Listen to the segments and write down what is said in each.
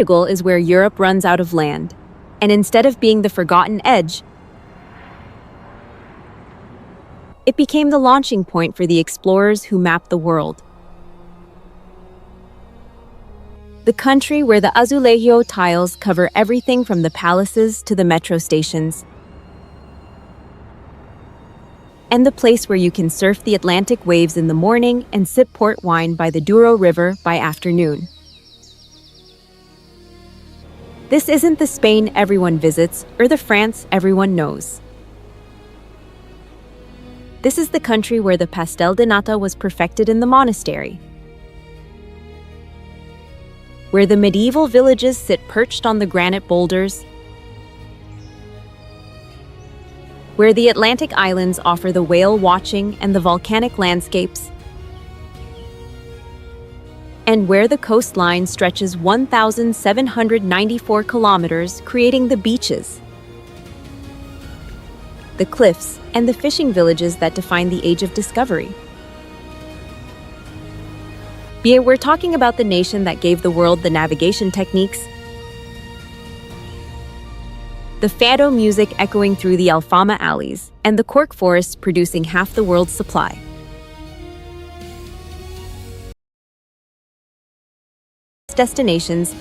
Portugal is where Europe runs out of land, and instead of being the forgotten edge, it became the launching point for the explorers who mapped the world. The country where the azulejo tiles cover everything from the palaces to the metro stations, and the place where you can surf the Atlantic waves in the morning and sip port wine by the Douro River by afternoon. This isn't the Spain everyone visits or the France everyone knows. This is the country where the pastel de nata was perfected in the monastery, where the medieval villages sit perched on the granite boulders, where the Atlantic islands offer the whale watching and the volcanic landscapes, and where the coastline stretches 1,794 kilometers, creating the beaches, the cliffs, and the fishing villages that define the age of discovery. We're talking about the nation that gave the world the navigation techniques, the fado music echoing through the Alfama alleys, and the cork forests producing half the world's supply. Destinations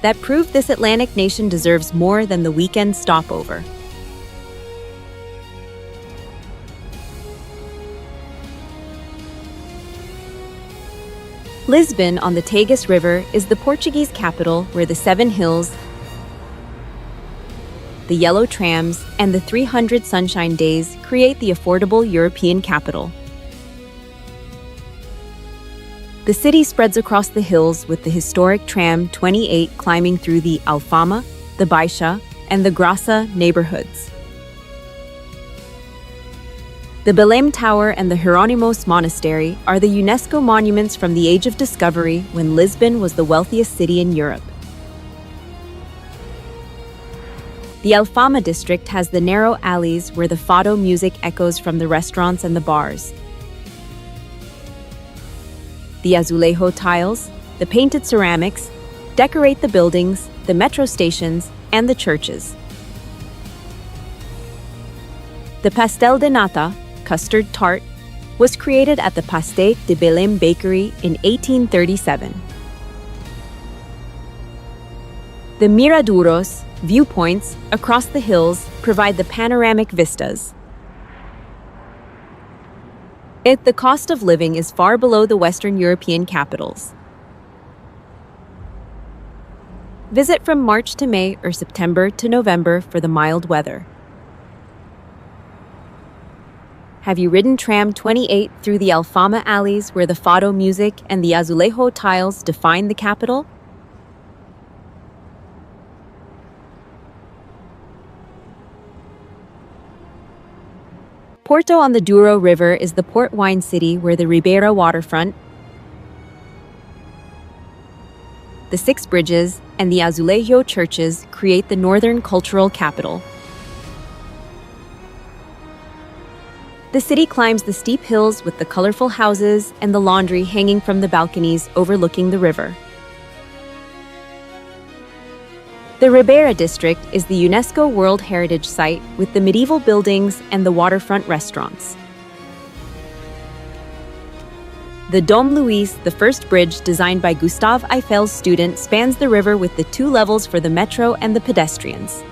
that prove this Atlantic nation deserves more than the weekend stopover. Lisbon on the Tagus River is the Portuguese capital where the 7 hills, the yellow trams, and the 300 sunshine days create the affordable European capital. The city spreads across the hills with the historic tram 28 climbing through the Alfama, the Baixa, and the Graça neighborhoods. The Belém Tower and the Hieronymus Monastery are the UNESCO monuments from the Age of Discovery when Lisbon was the wealthiest city in Europe. The Alfama district has the narrow alleys where the fado music echoes from the restaurants and the bars. The azulejo tiles, the painted ceramics, decorate the buildings, the metro stations, and the churches. The pastel de nata, custard tart, was created at the Pastel de Belém bakery in 1837. The miradouros, viewpoints, across the hills provide the panoramic vistas. The cost of living is far below the Western European capitals. Visit from March to May or September to November for the mild weather. Have you ridden tram 28 through the Alfama alleys where the fado music and the azulejo tiles define the capital? Porto on the Douro River is the port wine city where the Ribeira waterfront, the 6 bridges, and the azulejo churches create the northern cultural capital. The city climbs the steep hills with the colorful houses and the laundry hanging from the balconies overlooking the river. The Ribeira district is the UNESCO World Heritage Site with the medieval buildings and the waterfront restaurants. The Dom Luís, the first bridge designed by Gustave Eiffel's student, spans the river with the 2 levels for the metro and the pedestrians.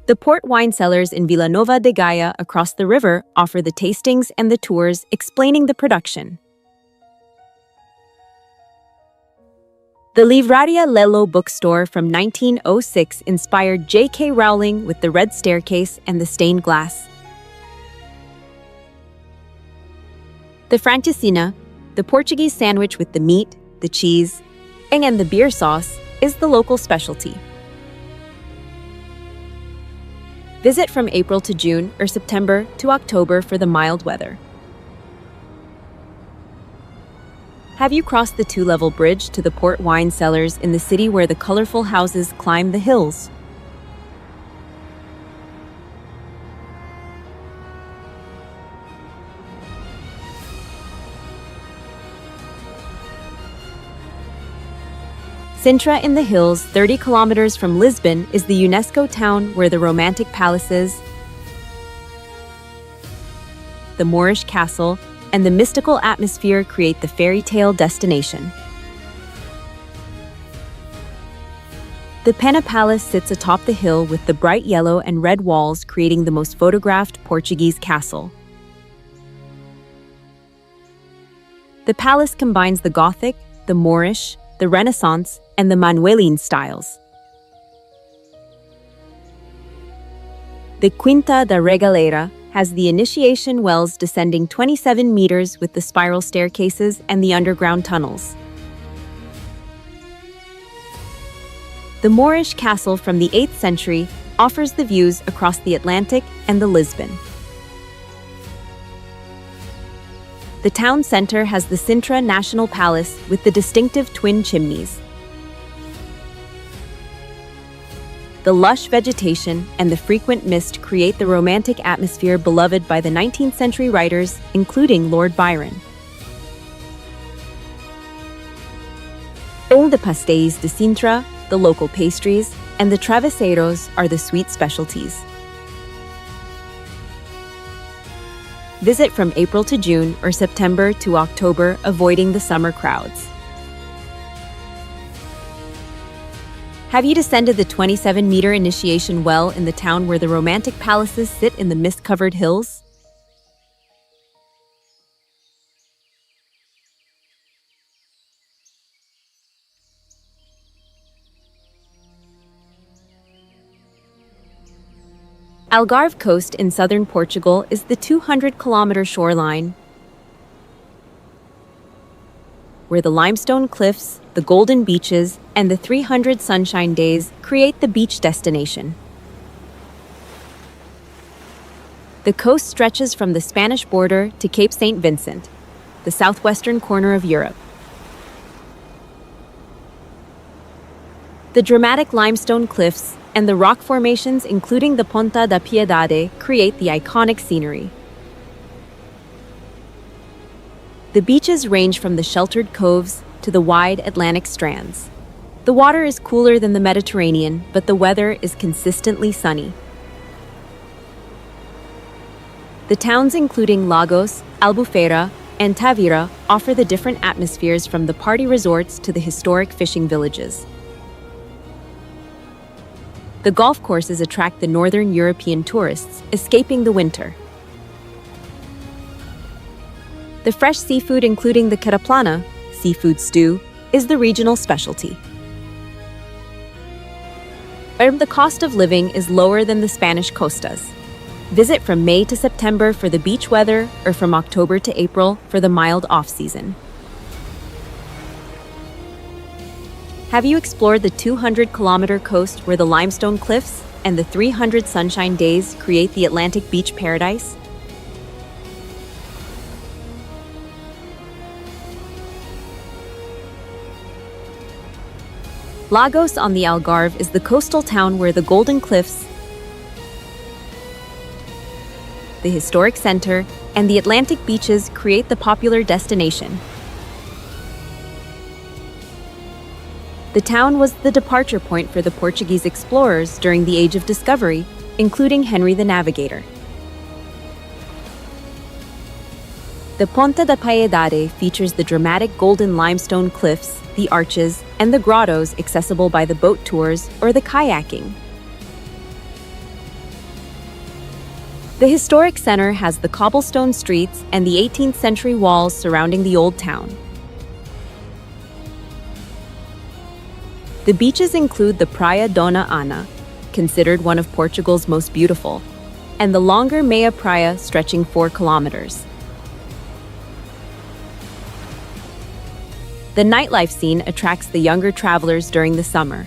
The port wine cellars in Vila Nova de Gaia across the river offer the tastings and the tours explaining the production. The Livraria Lello bookstore from 1906 inspired J.K. Rowling with the red staircase and the stained glass. The francesinha, the Portuguese sandwich with the meat, the cheese, and the beer sauce, is the local specialty. Visit from April to June or September to October for the mild weather. Have you crossed the 2-level bridge to the port wine cellars in the city where the colorful houses climb the hills? Sintra in the hills, 30 kilometers from Lisbon, is the UNESCO town where the romantic palaces, the Moorish castle, and the mystical atmosphere create the fairy tale destination. The Pena Palace sits atop the hill with the bright yellow and red walls creating the most photographed Portuguese castle. The palace combines the Gothic, the Moorish, the Renaissance, and the Manueline styles. The Quinta da Regaleira has the initiation wells descending 27 meters with the spiral staircases and the underground tunnels. The Moorish castle from the 8th century offers the views across the Atlantic and the Lisbon. The town center has the Sintra National Palace with the distinctive twin chimneys. The lush vegetation and the frequent mist create the romantic atmosphere beloved by the 19th century writers, including Lord Byron. Pão de pastéis de Sintra, the local pastries, and the travesseiros are the sweet specialties. Visit from April to June or September to October, avoiding the summer crowds. Have you descended the 27-meter initiation well in the town where the romantic palaces sit in the mist-covered hills? Algarve coast in southern Portugal is the 200-kilometer shoreline, where the limestone cliffs, the golden beaches, and the 300 sunshine days create the beach destination. The coast stretches from the Spanish border to Cape St. Vincent, the southwestern corner of Europe. The dramatic limestone cliffs and the rock formations, including the Ponta da Piedade, create the iconic scenery. The beaches range from the sheltered coves to the wide Atlantic strands. The water is cooler than the Mediterranean, but the weather is consistently sunny. The towns including Lagos, Albufeira, and Tavira offer the different atmospheres from the party resorts to the historic fishing villages. The golf courses attract the northern European tourists, escaping the winter. The fresh seafood, including the caraplana, seafood stew, is the regional specialty. The cost of living is lower than the Spanish costas. Visit from May to September for the beach weather or from October to April for the mild off-season. Have you explored the 200-kilometer coast where the limestone cliffs and the 300 sunshine days create the Atlantic beach paradise? Lagos on the Algarve is the coastal town where the Golden Cliffs, the historic center, and the Atlantic beaches create the popular destination. The town was the departure point for the Portuguese explorers during the Age of Discovery, including Henry the Navigator. The Ponta da Piedade features the dramatic golden limestone cliffs, the arches, and the grottos accessible by the boat tours or the kayaking. The historic center has the cobblestone streets and the 18th century walls surrounding the old town. The beaches include the Praia Dona Ana, considered one of Portugal's most beautiful, and the longer Meia Praia stretching 4 kilometers. The nightlife scene attracts the younger travelers during the summer.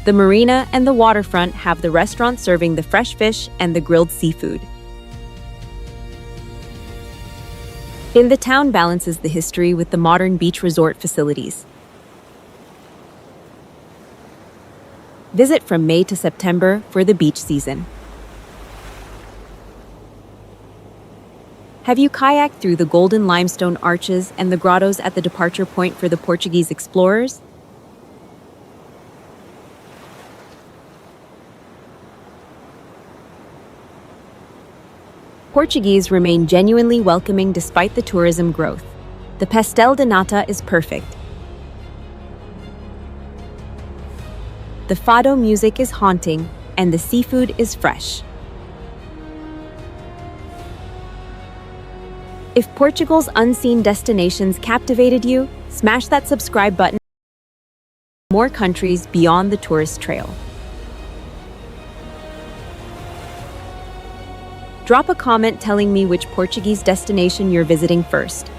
The marina and the waterfront have the restaurant serving the fresh fish and the grilled seafood. The town balances the history with the modern beach resort facilities. Visit from May to September for the beach season. Have you kayaked through the golden limestone arches and the grottos at the departure point for the Portuguese explorers? Portuguese remain genuinely welcoming despite the tourism growth. The pastel de nata is perfect. The fado music is haunting, and the seafood is fresh. If Portugal's unseen destinations captivated you, smash that subscribe button for more countries beyond the tourist trail. Drop a comment telling me which Portuguese destination you're visiting first.